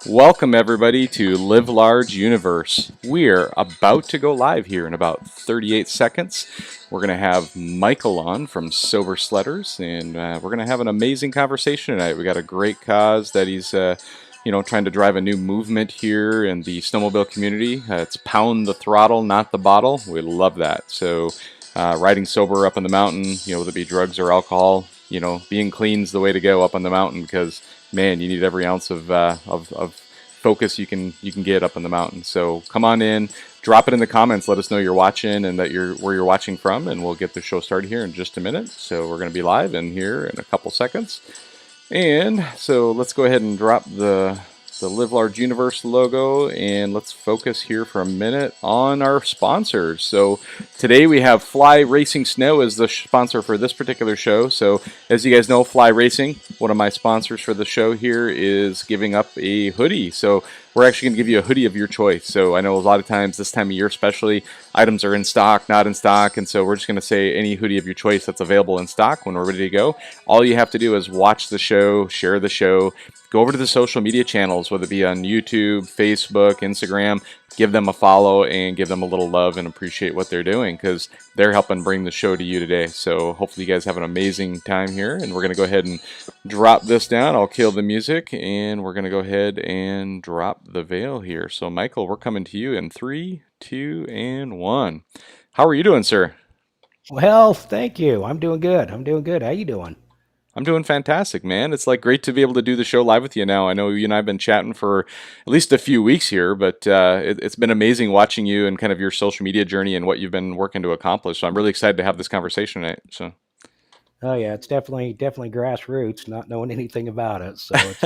Welcome, everybody, to Live Large Universe. We're about to go live here in about 38 seconds. We're going to have Micheal on from Sober Sledders, and we're going to have an amazing conversation tonight. We got a great cause that he's trying to drive a new movement here in the snowmobile community. It's pound the throttle, not the bottle. We love that. So, riding sober up on the mountain, whether it be drugs or alcohol, being clean's the way to go up on the mountain because man, you need every ounce of focus you can get up on the mountain. So come on in, drop it in the comments. Let us know you're watching and that where you're watching from, and we'll get the show started here in just a minute. So we're going to be live in here in a couple seconds. And so let's go ahead and drop the Live Large Universe logo, and let's focus here for a minute on our sponsors. So today we have Fly Racing Snow as the sponsor for this particular show. So as you guys know, Fly Racing, one of my sponsors for the show here, is giving up a hoodie. So we're actually going to give you a hoodie of your choice. So I know a lot of times this time of year especially, items are in stock, not in stock, and so we're just going to say any hoodie of your choice that's available in stock when we're ready to go. All you have to do is watch the show, share the show, go over to the social media channels, whether it be on YouTube, Facebook, Instagram, give them a follow and give them a little love and appreciate what they're doing because they're helping bring the show to you today. So hopefully you guys have an amazing time here, and we're going to go ahead and drop this down. I'll kill the music, and we're going to go ahead and drop the veil here. So Micheal, we're coming to you in 3, 2, and 1. How are you doing, sir? Well, thank you. I'm doing good. How you doing? I'm doing fantastic, man. It's like great to be able to do the show live with you now. I know you and I have been chatting for at least a few weeks here, but it's been amazing watching you and kind of your social media journey and what you've been working to accomplish. So I'm really excited to have this conversation tonight. So. Oh yeah, it's definitely grassroots, not knowing anything about it. So it's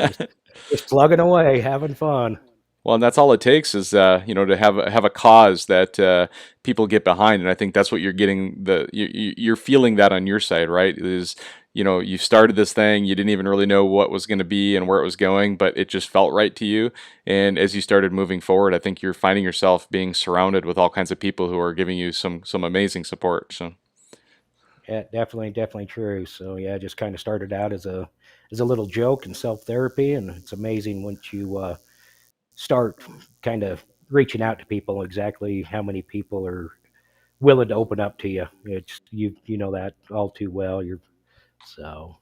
just plugging away, having fun. Well, and that's all it takes is to have a cause that people get behind, and I think that's what you're getting. You're feeling that on your side, right? Is you started this thing, you didn't even really know what was going to be and where it was going, but it just felt right to you. And as you started moving forward, I think you're finding yourself being surrounded with all kinds of people who are giving you some amazing support. So. Yeah, definitely true. So yeah, just kind of started out as a little joke and self therapy, and it's amazing once you start kind of reaching out to people exactly how many people are willing to open up to you. It's you know that all too well. You're so.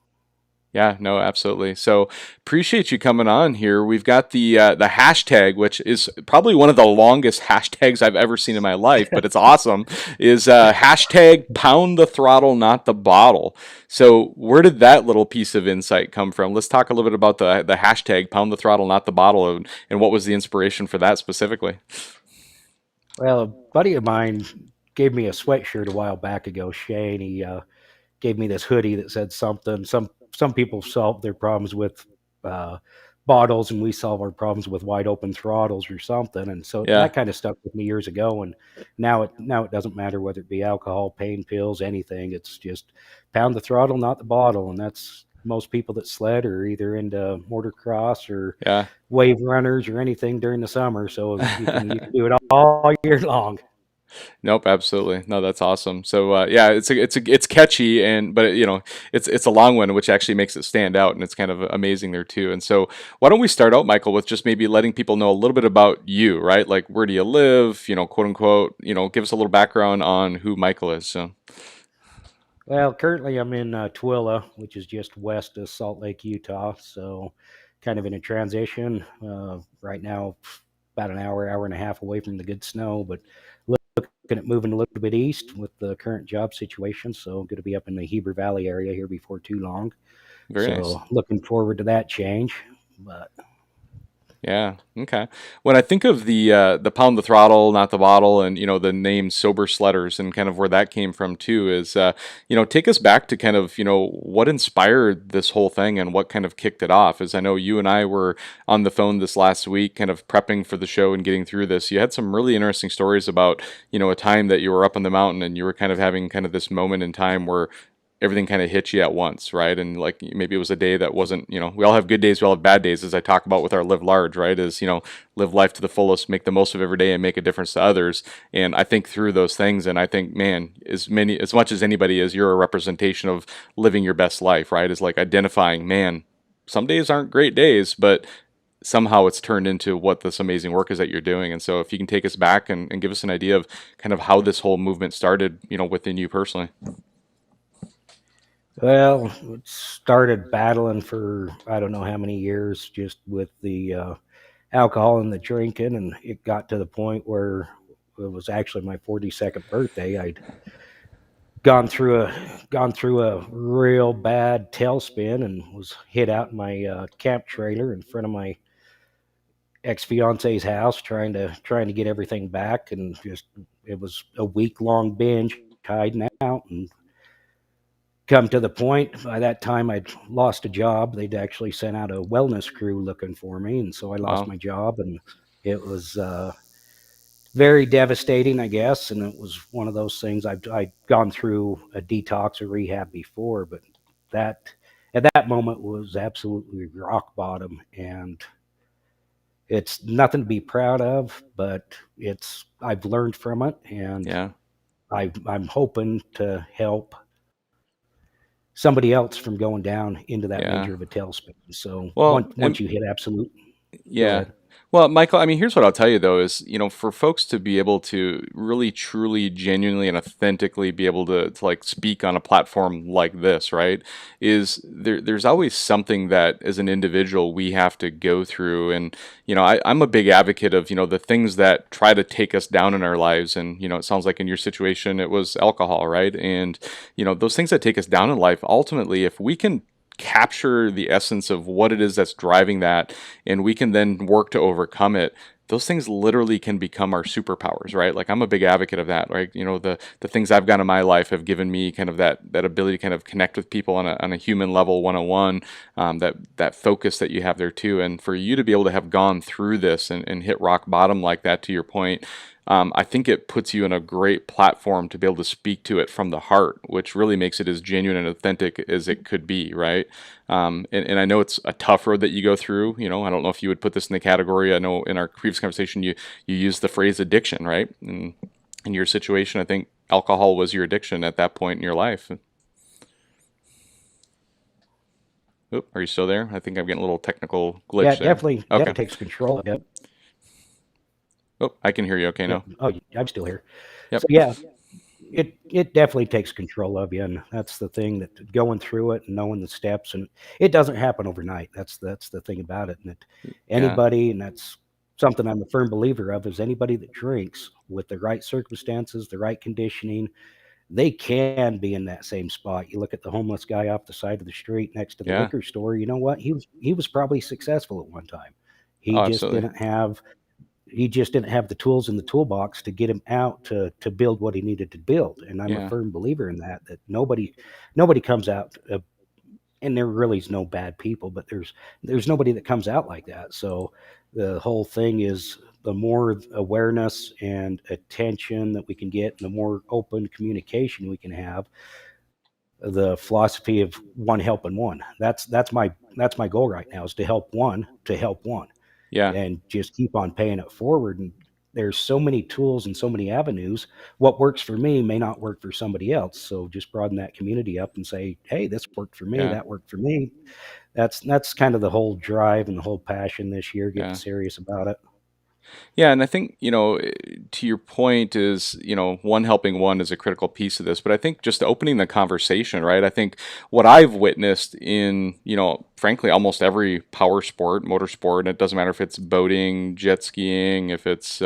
Yeah, no, absolutely. So appreciate you coming on here. We've got the hashtag, which is probably one of the longest hashtags I've ever seen in my life, but it's awesome. Is hashtag pound the throttle, not the bottle. So where did that little piece of insight come from? Let's talk a little bit about the hashtag pound the throttle, not the bottle, and what was the inspiration for that specifically. Well, a buddy of mine gave me a sweatshirt a while back ago, Shane. He gave me this hoodie that said something. Some people solve their problems with uh, bottles, and we solve our problems with wide open throttles or something. And so Yeah. that kind of stuck with me years ago. And now it doesn't matter whether it be alcohol, pain pills, anything. It's just pound the throttle, not the bottle. And that's most people that sled are either into motocross or Yeah. wave runners or anything during the summer. So you can do it all year long. Nope, absolutely. No, that's awesome. So yeah, it's catchy and but it's a long one, which actually makes it stand out, and it's kind of amazing there too. And so why don't we start out, Micheal, with just maybe letting people know a little bit about you, right? Like where do you live? Quote unquote. Give us a little background on who Micheal is. So. Well, currently I'm in Tooele, which is just west of Salt Lake, Utah. So, kind of in a transition. Right now, about an hour and a half away from the good snow, but looking at moving a little bit east with the current job situation. So, I'm going to be up in the Heber Valley area here before too long. Very nice. So, looking forward to that change. But Yeah. Okay. When I think of the pound the throttle, not the bottle, and the name Sober Sledders, and kind of where that came from too, is take us back to kind of what inspired this whole thing and what kind of kicked it off. As I know you and I were on the phone this last week, kind of prepping for the show and getting through this. You had some really interesting stories about a time that you were up on the mountain and you were kind of having kind of this moment in time where everything kind of hit you at once, right? And like maybe it was a day that wasn't, we all have good days, we all have bad days, as I talk about with our Live Large, right? Is, live life to the fullest, make the most of every day and make a difference to others. And I think through those things, and I think, man, as much as anybody is, you're a representation of living your best life, right? Is like identifying, man, some days aren't great days, but somehow it's turned into what this amazing work is that you're doing. And so if you can take us back and give us an idea of kind of how this whole movement started, within you personally. Well, it started battling for I don't know how many years, just with the alcohol and the drinking, and it got to the point where it was actually my 42nd birthday. I'd gone through a real bad tailspin and was hit out in my camp trailer in front of my ex fiance's house, trying to get everything back, and just it was a week long binge hiding out, and come to the point by that time I'd lost a job. They'd actually sent out a wellness crew looking for me, and so I lost Wow. my job, and it was very devastating, I guess. And it was one of those things. I'd gone through a detox or rehab before, but that at that moment was absolutely rock bottom, and it's nothing to be proud of, but it's I've learned from it, and Yeah. I'm hoping to help somebody else from going down into that Yeah. major of a tailspin. So Well, once you hit absolute, go yeah. ahead. Well, Michael, I mean, here's what I'll tell you though is, for folks to be able to really, truly, genuinely, and authentically be able to like speak on a platform like this, right? There's always something that as an individual we have to go through. And, I'm a big advocate of, the things that try to take us down in our lives. And, it sounds like in your situation, it was alcohol, right? And, those things that take us down in life, ultimately, if we can capture the essence of what it is that's driving that and we can then work to overcome it, those things literally can become our superpowers, right? Like I'm a big advocate of that, right? The things I've got in my life have given me kind of that ability to kind of connect with people on a human level, 101. That focus that you have there too, and for you to be able to have gone through this and hit rock bottom like that, to your point, I think it puts you in a great platform to be able to speak to it from the heart, which really makes it as genuine and authentic as it could be, right? And I know it's a tough road that you go through. I don't know if you would put this in the category. I know in our previous conversation you used the phrase addiction, right? And in your situation, I think alcohol was your addiction at that point in your life. Oop, are you still there? I think I'm getting a little technical Yeah, glitch it there. definitely Okay. takes control. Yep. Oh, I can hear you okay Yep. now. Oh, I'm still here. Yep. So yeah, it definitely takes control of you, and that's the thing, that going through it and knowing the steps, and it doesn't happen overnight. That's the thing about it, and Yeah. anybody, and that's something I'm a firm believer of, is anybody that drinks with the right circumstances, the right conditioning, they can be in that same spot. You look at the homeless guy off the side of the street next to the Yeah. liquor store. You know what? He was probably successful at one time. He Oh, just absolutely. didn't have he just didn't have the tools in the toolbox to get him out to build what he needed to build. And I'm a Yeah. firm believer in that nobody comes out, and there really is no bad people, but there's nobody that comes out like that. So the whole thing is, the more awareness and attention that we can get, and the more open communication we can have, the philosophy of one helping one. That's my goal right now, is to help one, Yeah. and just keep on paying it forward. And there's so many tools and so many avenues. What works for me may not work for somebody else. So just broaden that community up and say, hey, this worked for me, Yeah. that worked for me. That's kind of the whole drive and the whole passion this year, getting Yeah. serious about it. Yeah, and I think, to your point is, one helping one is a critical piece of this, but I think just opening the conversation, right? I think what I've witnessed in, frankly, almost every power sport, motorsport, and it doesn't matter if it's boating, jet skiing, if it's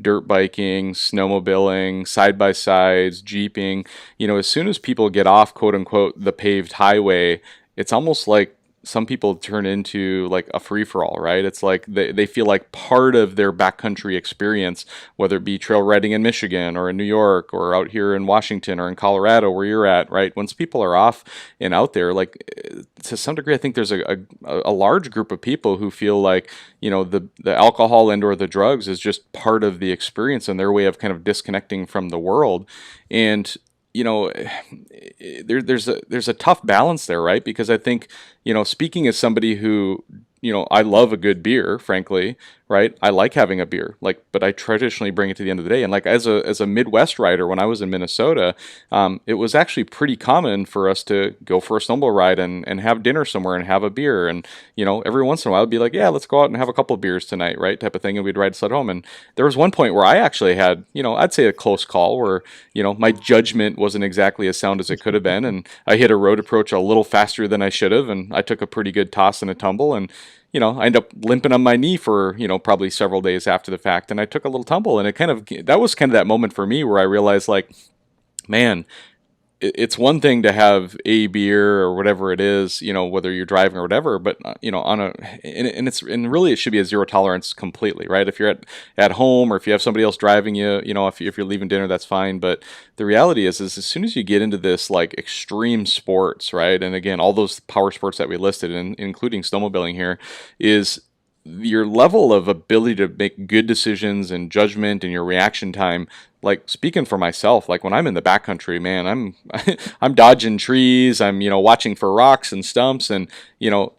dirt biking, snowmobiling, side by sides, jeeping, as soon as people get off, quote unquote, the paved highway, it's almost like some people turn into like a free for all, right? It's like they feel like part of their backcountry experience, whether it be trail riding in Michigan or in New York or out here in Washington or in Colorado where you're at, right? Once people are off and out there, like to some degree, I think there's a large group of people who feel like, the alcohol and or the drugs is just part of the experience and their way of kind of disconnecting from the world. And you know there's a tough balance there, right? Because I think, speaking as somebody who, I love a good beer, frankly, right? I like having a beer, like, but I traditionally bring it to the end of the day. And like as a Midwest rider, when I was in Minnesota, it was actually pretty common for us to go for a snowmobile ride and have dinner somewhere and have a beer. And every once in a while, I'd be like, yeah, let's go out and have a couple of beers tonight, right? Type of thing, and we'd ride sled home. And there was one point where I actually had, I'd say a close call where my judgment wasn't exactly as sound as it could have been, and I hit a road approach a little faster than I should have, and I took a pretty good toss and a tumble, and I ended up limping on my knee for, probably several days after the fact. And I took a little tumble, and that was kind of that moment for me where I realized, like, man, it's one thing to have a beer or whatever it is, whether you're driving or whatever, but on a and really it should be a zero tolerance completely, right? If you're at home or if you have somebody else driving you, if you're leaving dinner, that's fine. But the reality is as soon as you get into this like extreme sports, right? And again, all those power sports that we listed, including snowmobiling here, is your level of ability to make good decisions and judgment and your reaction time. Like, speaking for myself, like when I'm in the backcountry, man, I'm dodging trees, I'm watching for rocks and stumps, and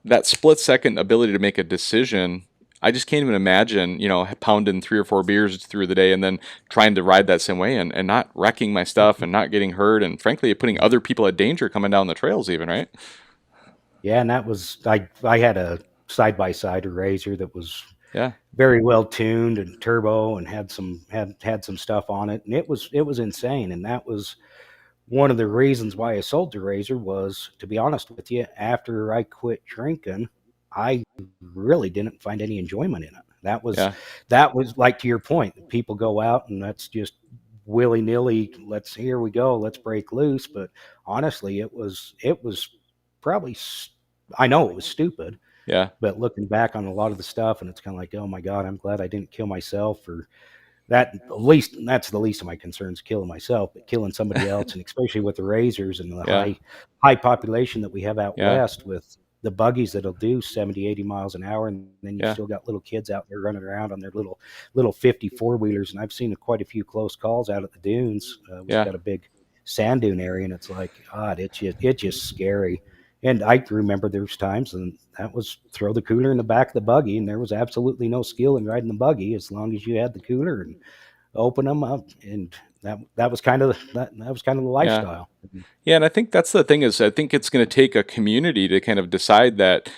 that split second ability to make a decision. I just can't even imagine, pounding 3 or 4 beers through the day and then trying to ride that same way and not wrecking my stuff and not getting hurt, and frankly putting other people at danger coming down the trails even, right? Yeah, and that was I had a side by side razor that was Yeah, very well tuned and turbo and had some stuff on it, and it was insane. And that was one of the reasons why I sold the razor was, to be honest with you, after I quit drinking, I really didn't find any enjoyment in it. yeah, That was like, to your point, people go out and that's just willy nilly. Here we go. Let's break loose. But honestly, it was probably, I know it was stupid, yeah, but looking back on a lot of the stuff, and it's kind of like, oh my God, I'm glad I didn't kill myself, or that, at least that's the least of my concerns, killing myself, but killing somebody else, and especially with the razors and the yeah, high population that we have out yeah, west with the buggies that'll do 70, 80 miles an hour, and then you yeah, still got little kids out there running around on their little 54 wheelers. And I've seen quite a few close calls out at the dunes. We've yeah, got a big sand dune area, and it's like, God, it's just scary. And I remember there's times, and that was throw the cooler in the back of the buggy, and there was absolutely no skill in riding the buggy as long as you had the cooler and open them up. And that was kind of that was kind of the yeah. lifestyle. Yeah, and I think that's the thing is I think it's going to take a community to kind of decide that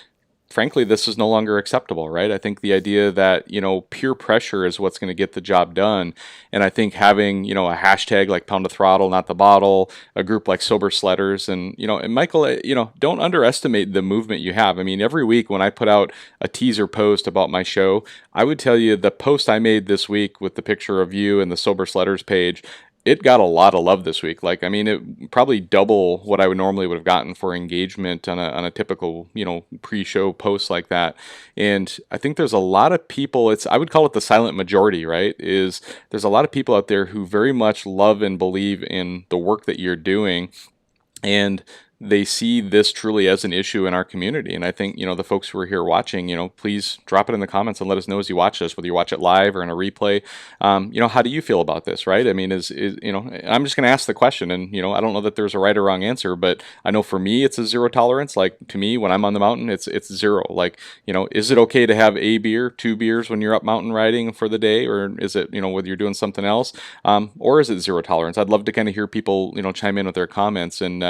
frankly this is no longer acceptable, right? I think the idea that, peer pressure is what's going to get the job done. And I think having, a hashtag like Pound the Throttle, Not the Bottle, a group like Sober Sledders, and and Michael, don't underestimate the movement you have. I mean, every week when I put out a teaser post about my show, I would tell you the post I made this week with the picture of you and the Sober Sledders page, it got a lot of love this week. Like, I mean, it probably double what I would normally would have gotten for engagement on a typical, pre-show post like that. And I think there's a lot of people, I would call it the silent majority, right? Is there's a lot of people out there who very much love and believe in the work that you're doing, and they see this truly as an issue in our community. And I think, the folks who are here watching, please drop it in the comments and let us know as you watch this, whether you watch it live or in a replay. How do you feel about this, right? I mean, I'm just going to ask the question, and, I don't know that there's a right or wrong answer, but I know for me, it's a zero tolerance. Like, to me, when I'm on the mountain, it's zero. Like, is it okay to have a beer, 2 beers when you're up mountain riding for the day? Or is it, whether you're doing something else, or is it zero tolerance? I'd love to kind of hear people, chime in with their comments. And,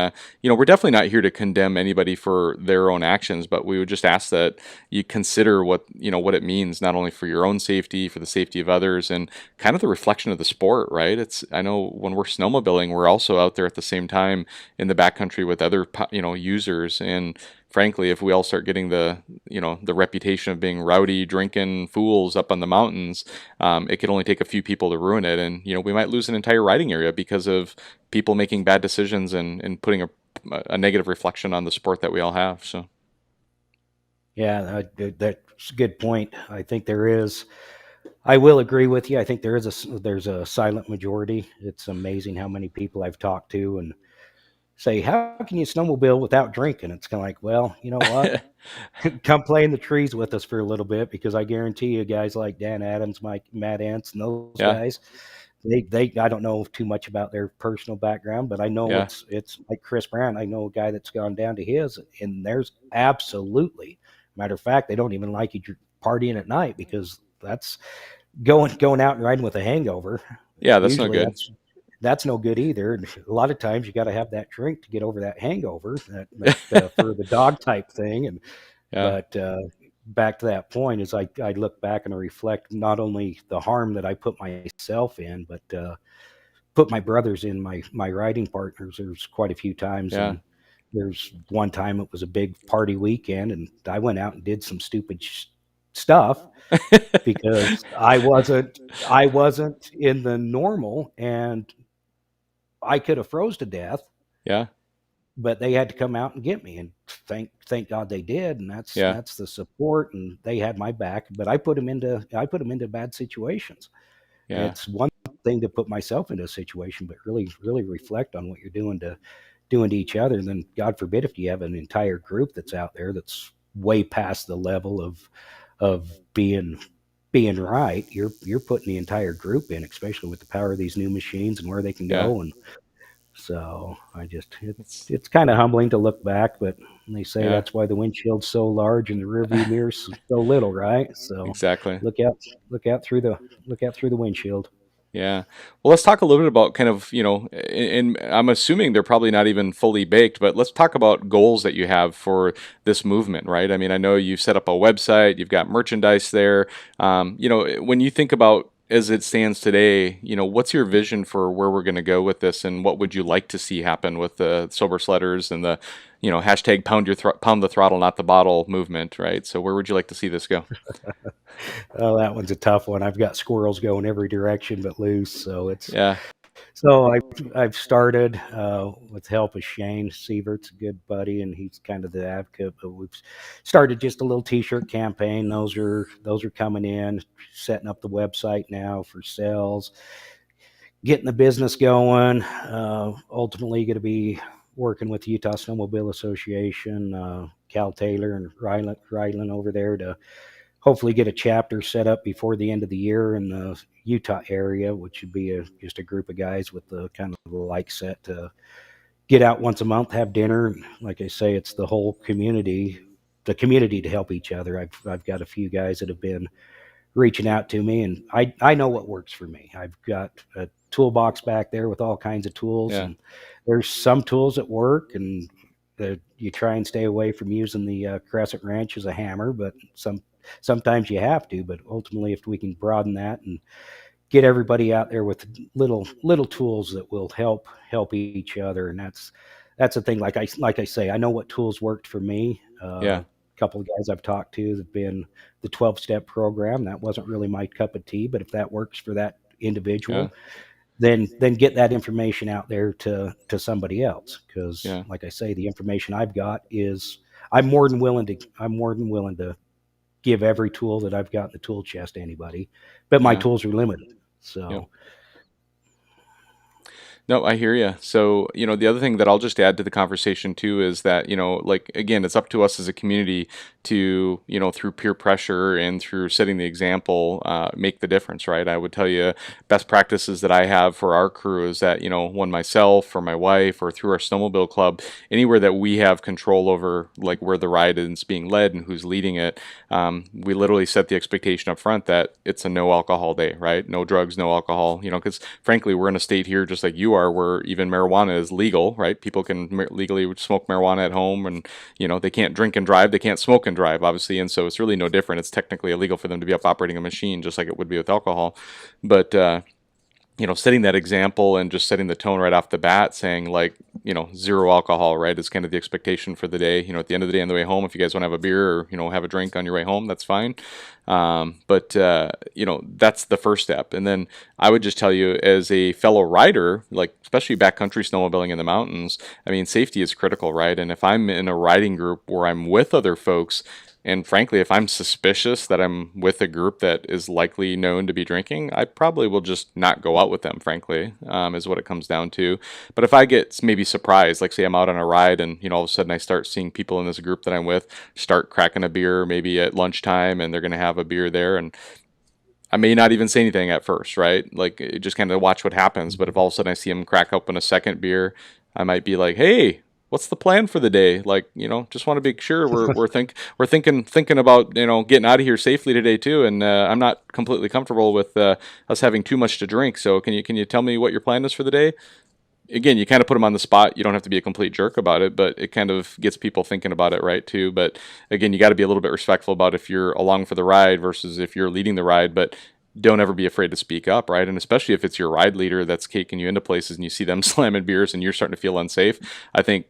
we're definitely not here to condemn anybody for their own actions, but we would just ask that you consider what it means, not only for your own safety, for the safety of others, and kind of the reflection of the sport, right? I know when we're snowmobiling, we're also out there at the same time in the backcountry with other, users. And frankly, if we all start getting the reputation of being rowdy, drinking fools up on the mountains, it could only take a few people to ruin it, and we might lose an entire riding area because of people making bad decisions and putting a negative reflection on the sport that we all have. So Yeah, that's a good point. I think there is. I will agree with you. I think there's a silent majority. It's amazing how many people I've talked to and say, "How can you snowmobile without drinking?" It's kind of like, well, you know what? Come play in the trees with us for a little bit, because I guarantee you, guys like Dan Adams, Mike, Matt Ants, and those yeah, guys, they I don't know too much about their personal background, but I know yeah, it's like Chris Brown. I know a guy that's gone down to his, and there's absolutely, matter of fact, they don't even like you partying at night because that's going out and riding with a hangover. Yeah, that's no Usually good. that's no good either. And a lot of times you got to have that drink to get over that hangover, for the dog type thing. And Yeah. but back to that point, is I look back and I reflect not only the harm that I put myself in, but put my brothers in, my riding partners. There's quite a few times, Yeah. and there's one time it was a big party weekend, and I went out and did some stupid stuff because I wasn't in the normal, and I could have froze to death, Yeah. but they had to come out and get me, and thank God they did, and Yeah. that's the support, and they had my back. But I put them into bad situations. Yeah. It's one thing to put myself into a situation, but really reflect on what you're doing to each other. And then God forbid if you have an entire group that's out there that's way past the level of being right, you're putting the entire group in, especially with the power of these new machines and where they can Yeah. go. And so It's it's kind of humbling to look back, but they say yeah, that's why the windshield's so large and the rearview mirror's so little, right? So exactly. look out, look out through the look out through the windshield. Yeah. Well, let's talk a little bit about kind of, and I'm assuming they're probably not even fully baked, but let's talk about goals that you have for this movement, right? I mean, I know you've set up a website, you've got merchandise there. When you think about as it stands today, what's your vision for where we're going to go with this, and what would you like to see happen with the Sober Sledders and the, hashtag pound the throttle, not the bottle movement, right? So where would you like to see this go? Oh, that one's a tough one. I've got squirrels going every direction but loose, so it's Yeah. so I've started with the help of Shane Sievert's a good buddy, and he's kind of the advocate. But we've started just a little T-shirt campaign. Those are coming in. Setting up the website now for sales, getting the business going. Ultimately, going to be working with the Utah Snowmobile Association, Cal Taylor and Rylan over there to hopefully get a chapter set up before the end of the year in the Utah area, which would be just a group of guys with the kind of the like set to get out once a month, have dinner. Like I say, it's the community to help each other. I've got a few guys that have been reaching out to me, and I know what works for me. I've got a toolbox back there with all kinds of tools, Yeah. and there's some tools that work, and you try and stay away from using the crescent wrench as a hammer, but sometimes you have to. But ultimately, if we can broaden that and get everybody out there with little tools that will help each other, and that's the thing. Like I say, I know what tools worked for me. Yeah. A couple of guys I've talked to have been the 12-step program. That wasn't really my cup of tea, but if that works for that Yeah. individual, then get that information out there to somebody else. Because Yeah. like I say, the information I've got is I'm more than willing to give every tool that I've got in the tool chest to anybody, but my Yeah. tools are limited. Yep. So No, I hear you. So, the other thing that I'll just add to the conversation too is that, like, again, it's up to us as a community to, through peer pressure and through setting the example, make the difference, right? I would tell you best practices that I have for our crew is that, when myself or my wife or through our snowmobile club, anywhere that we have control over, like where the ride is being led and who's leading it, we literally set the expectation up front that it's a no alcohol day, right? No drugs, no alcohol, because frankly, we're in a state here just like you are where even marijuana is legal, right? People can legally smoke marijuana at home, and they can't drink and drive, they can't smoke and drive, obviously, and so it's really no different. It's technically illegal for them to be up operating a machine, just like it would be with alcohol. But setting that example and just setting the tone right off the bat, saying like, zero alcohol, right, is kind of the expectation for the day. At the end of the day on the way home, if you guys want to have a beer or, have a drink on your way home, that's fine. But that's the first step. And then I would just tell you as a fellow rider, like especially backcountry snowmobiling in the mountains, I mean, safety is critical, right? And if I'm in a riding group where I'm with other folks, and frankly, if I'm suspicious that I'm with a group that is likely known to be drinking, I probably will just not go out with them, frankly, is what it comes down to. But if I get maybe surprised, like say I'm out on a ride and, all of a sudden I start seeing people in this group that I'm with start cracking a beer maybe at lunchtime and they're going to have a beer there, and I may not even say anything at first, right? Like just kind of watch what happens. But if all of a sudden I see them crack open a second beer, I might be like, hey, what's the plan for the day? Like, just want to be sure we're thinking about getting out of here safely today too. And I'm not completely comfortable with us having too much to drink. So can you tell me what your plan is for the day? Again, you kind of put them on the spot. You don't have to be a complete jerk about it, but it kind of gets people thinking about it, right, too. But again, you got to be a little bit respectful about if you're along for the ride versus if you're leading the ride. But don't ever be afraid to speak up, right? And especially if it's your ride leader that's taking you into places and you see them slamming beers and you're starting to feel unsafe, I think,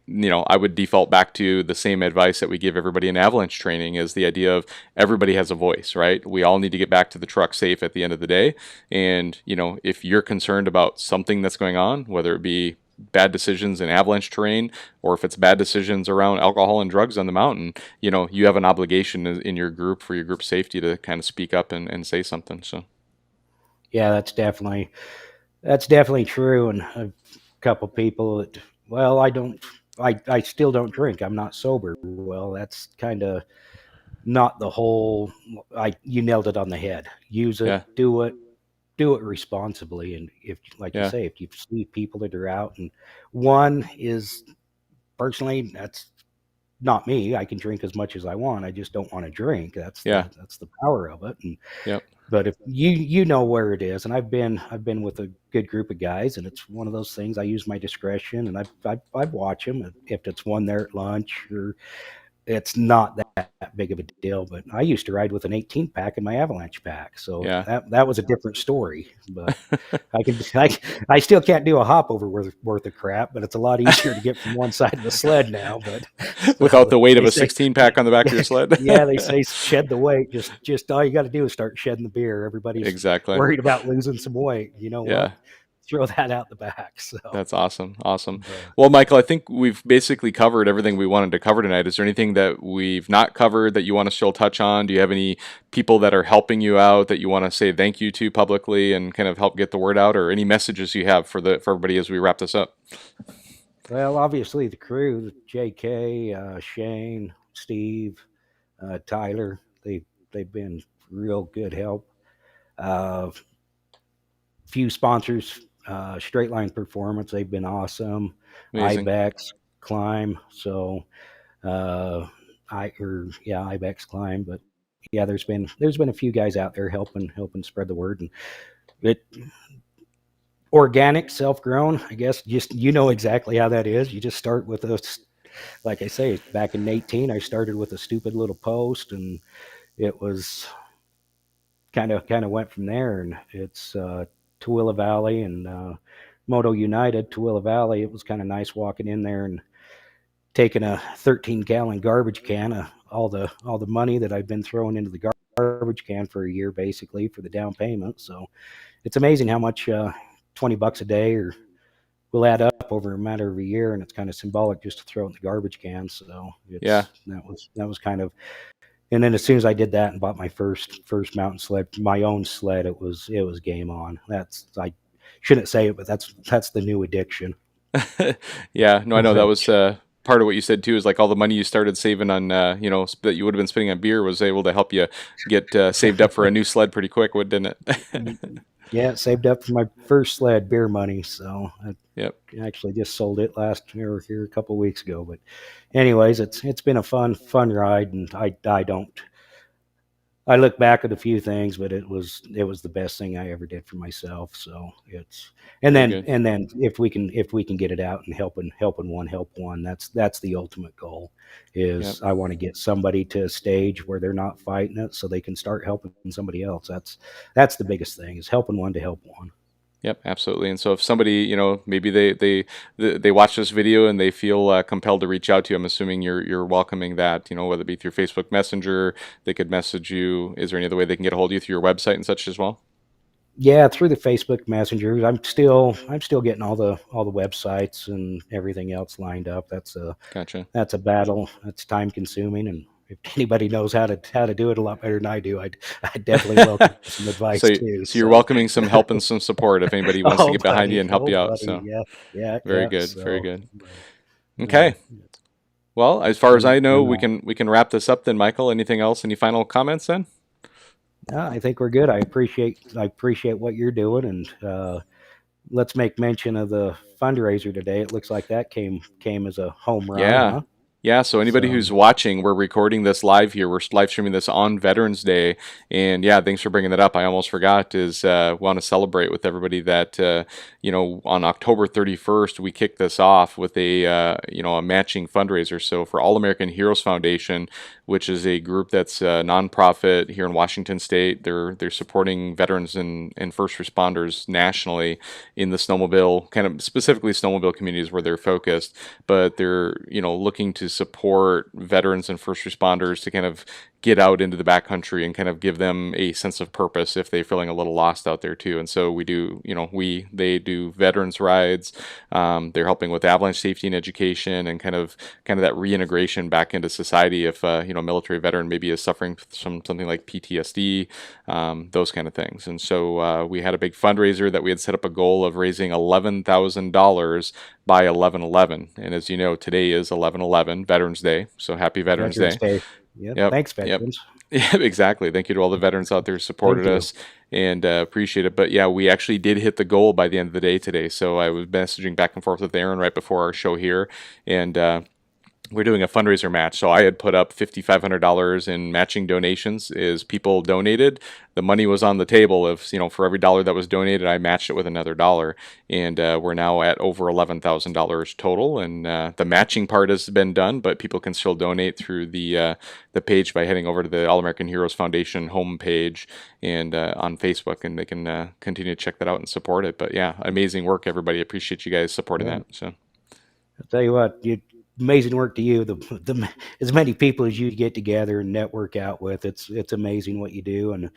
I would default back to the same advice that we give everybody in avalanche training is the idea of everybody has a voice, right? We all need to get back to the truck safe at the end of the day. And, if you're concerned about something that's going on, whether it be bad decisions in avalanche terrain or if it's bad decisions around alcohol and drugs on the mountain, you have an obligation in your group for your group safety to kind of speak up and say something. So Yeah, that's definitely true. And a couple people that, well, I still don't drink. I'm not sober. Well, that's kind of not the whole. You nailed it on the head. Use it, yeah, do it responsibly. And if, like you yeah, say, if you see people that are out, and one is personally, that's not me. I can drink as much as I want. I just don't want to drink. yeah, That's the power of it. And yep, but if you know where it is, and I've been with a good group of guys, and it's one of those things. I use my discretion, and I watch them. If it's one there at lunch, or it's not that big of a deal. But I used to ride with an 18 pack in my avalanche pack, so yeah. that was a different story. But I still can't do a hop over worth of crap, but it's a lot easier to get from one side of the sled now. But Without so the weight of they a say, 16 pack on the back of your sled. yeah, they say shed the weight. Just all you got to do is start shedding the beer. Everybody's Exactly. worried about losing some weight. You know what? Yeah. Throw that out the back. So, That's awesome. Awesome. but Well, Michael, I think we've basically covered everything we wanted to cover tonight. Is there anything that we've not covered that you want to still touch on? Do you have any people that are helping you out that you want to say thank you to publicly and kind of help get the word out, or any messages you have for everybody as we wrap this up? well, obviously the crew, J.K., Shane, Steve, Tyler, they've been real good help. Uh, Few sponsors, Straight Line Performance, they've been awesome. Amazing. Ibex Climb, so Ibex Climb. But yeah, there's been a few guys out there helping spread the word, and it organic, self grown. I guess just exactly how that is. You just start with like I say, back in 18, I started with a stupid little post, and it was kind of went from there. And it's Tooele Valley and Moto United, Tooele Valley. It was kind of nice walking in there and taking a 13-gallon garbage can of all the money that I've been throwing into the garbage can for a year, basically, for the down payment. So it's amazing how much $20 a day or will add up over a matter of a year, and it's kind of symbolic just to throw it in the garbage can. So Yeah. that was kind of. And then as soon as I did that and bought my first mountain sled, my own sled, it was game on. I shouldn't say it, but that's the new addiction. Yeah. No, I know that was Which, part of what you said too. Is like all the money you started saving on, that you would have been spending on beer was able to help you get saved up for a new sled pretty quick, didn't it? yeah, saved up for my first sled beer money, so I Yep. actually just sold it last year here a couple of weeks ago. But anyways, it's been a fun ride, and I don't. I look back at a few things, but it was the best thing I ever did for myself. So it's and Very then good. and then if we can get it out and helping one help one, that's the ultimate goal. Yep. Is I want to get somebody to a stage where they're not fighting it, so they can start helping somebody else. That's the biggest thing, is helping one to help one. Yep, absolutely. And so if somebody, maybe they watch this video and they feel compelled to reach out to you, I'm assuming you're welcoming that, whether it be through Facebook Messenger, they could message you. Is there any other way they can get a hold of you through your website and such as well? Yeah, through the Facebook Messenger, I'm still getting all the websites and everything else lined up. Gotcha. That's a battle. That's time consuming, and if anybody knows how to do it a lot better than I do, I'd definitely welcome some advice So, too. so you're So, welcoming some help and some support if anybody wants to oh get behind you buddy, and help you out. So yeah, yeah, very yeah. good, very So, good. uh, Okay. Well, as far as and I know, and we can wrap this up then, Michael. Anything else? Any final comments then? I think we're good. I appreciate what you're doing, and let's make mention of the fundraiser today. It looks like that came as a home run, Yeah. huh? Yeah, so anybody So who's watching, we're recording this live here. We're live streaming this on Veterans Day, and yeah, thanks for bringing that up. I almost forgot. Is want to celebrate with everybody that on October 31st we kicked this off with a matching fundraiser. So for All American Heroes Foundation, which is a group that's a nonprofit here in Washington State, they're supporting veterans and first responders nationally in the snowmobile, kind of specifically snowmobile communities where they're focused, but they're looking to support veterans and first responders to kind of get out into the backcountry and kind of give them a sense of purpose if they're feeling a little lost out there too. And so we do, they do veterans rides. They're helping with avalanche safety and education and kind of that reintegration back into society if a military veteran maybe is suffering from something like PTSD, those kind of things. And so we had a big fundraiser that we had set up a goal of raising $11,000 by 11/11. And as you know, today is 11/11, Veterans Day. So happy Veterans Veterans Day. Day. Yep. Yep. Thanks, Yep. veterans. Yeah, exactly. Thank you to all the veterans out there who Thank supported you. us and appreciate it. But yeah, we actually did hit the goal by the end of the day today. So I was messaging back and forth with Aaron right before our show here, and we're doing a fundraiser match. So I had put up $5,500 in matching donations. Is people donated, the money was on the table. If for every dollar that was donated, I matched it with another dollar, and we're now at over $11,000 total. And the matching part has been done, but people can still donate through the page by heading over to the All American Heroes Foundation homepage and on Facebook, and they can continue to check that out and support it. But yeah, amazing work, everybody. Appreciate you guys supporting Yeah. that. So I'll tell you what, amazing work to you. As many people as you get together and network out with, it's amazing what you do. And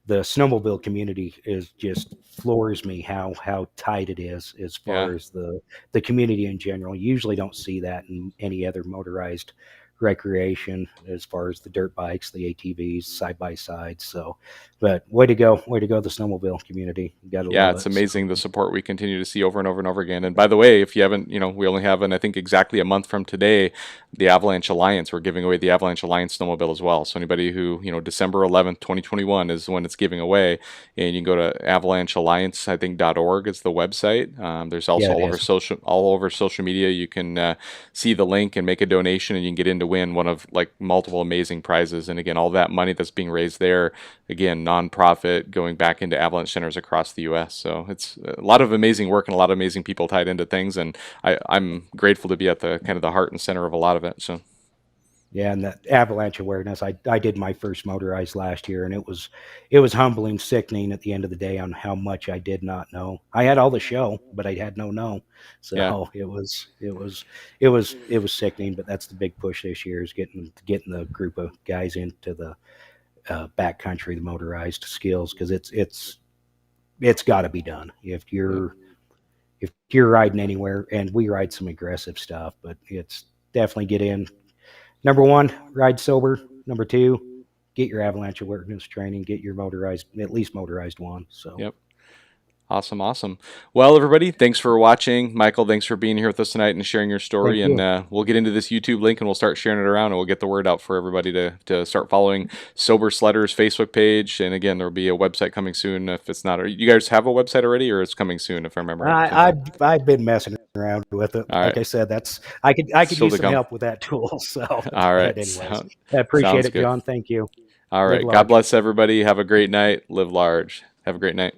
the snowmobile community is just floors me how tight it is as yeah. far as the community in general. You usually don't see that in any other motorized recreation as far as the dirt bikes, the ATVs, side by sides. So, but way to go, the snowmobile community. You gotta Yeah, love it's it. So, amazing the support we continue to see over and over and over again. And by the way, if you haven't, we only have, and I think exactly a month from today, the Avalanche Alliance, we're giving away the Avalanche Alliance snowmobile as well. So anybody who, December 11th, 2021 is when it's giving away. And you can go to avalanchealliance, I think, .org is the website. There's yeah, also it is. all over social media. You can see the link and make a donation, and you can get in to win one of like multiple amazing prizes. And again, all that money that's being raised there, again, nonprofit, going back into avalanche centers across the U.S. So it's a lot of amazing work and a lot of amazing people tied into things, and I'm grateful to be at the kind of the heart and center of a lot of it. So Yeah, and that avalanche awareness. I did my first motorized last year, and it was humbling, sickening at the end of the day on how much I did not know. I had all the show, but I had no know. yeah, So it was sickening. But that's the big push this year is getting the group of guys into the backcountry, the motorized skills, because it's got to be done yeah, if you're riding anywhere, and we ride some aggressive stuff, but it's definitely get in. Number one, ride sober. Number two, get your avalanche awareness training. Get your motorized, at least motorized one. So, yep. Awesome, awesome. Well, everybody, thanks for watching. Michael, thanks for being here with us tonight and sharing your story. thank And you. we'll get into this YouTube link and we'll start sharing it around and we'll get the word out for everybody to start following Sober Sledders Facebook page. And again, there'll be a website coming soon if it's not. You guys have a website already, or it's coming soon if I remember right? So, I've been messing around with it. all Like right, I said, I could still use to some come. help with that tool. So, All but right, anyways, I appreciate sounds it, good. John. Thank you. All Live right, God large. bless everybody. Have a great night. Live large. Have a great night.